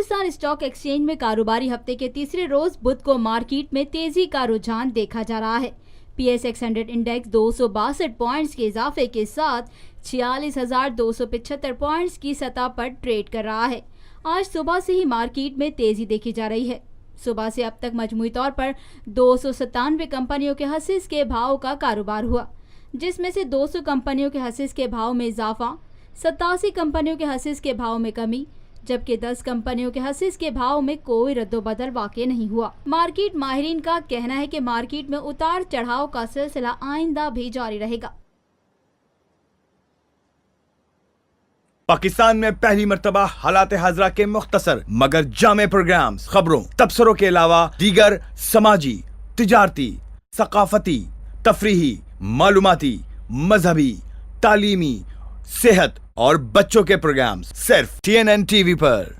Pakistan stock exchange में कारोबारी हफ्ते के तीसरे रोज बुध को मार्केट में तेजी का रुझान देखा जा रहा है। PSX 100 इंडेक्स 262 पॉइंट्स के इजाफे के साथ 46,275 पॉइंट्स की सतह पर ट्रेड कर रहा है। आज सुबह से ही मार्केट में तेजी देखी जा रही है। सुबह से अब तक मजमूई तौर पर 297 कंपनियों के हसीस के भाव का कारोबार हुआ, जिसमें से 200 कंपनियों के हसीस के भाव में इजाफा, 87 कंपनियों के हसीस के भाव में कमी, जबकि 10 कंपनियों के हसीस के भाव में कोई रद्दोबदल वाक़ई नहीं हुआ। मार्केट माहिरीन का कहना है कि मार्केट में उतार चढ़ाव का सिलसिला आइंदा भी जारी रहेगा। पाकिस्तान में पहली मर्तबा हालात हाजरा के मुख्तसर मगर जामे प्रोग्राम्स, खबरों, तबसरों के अलावा दीगर समाजी, तिजारती, सकाफती, तफरीही, मालूमाती, मजहबी, तालीमी, सेहत और बच्चों के प्रोग्राम्स सिर्फ TNN TV पर।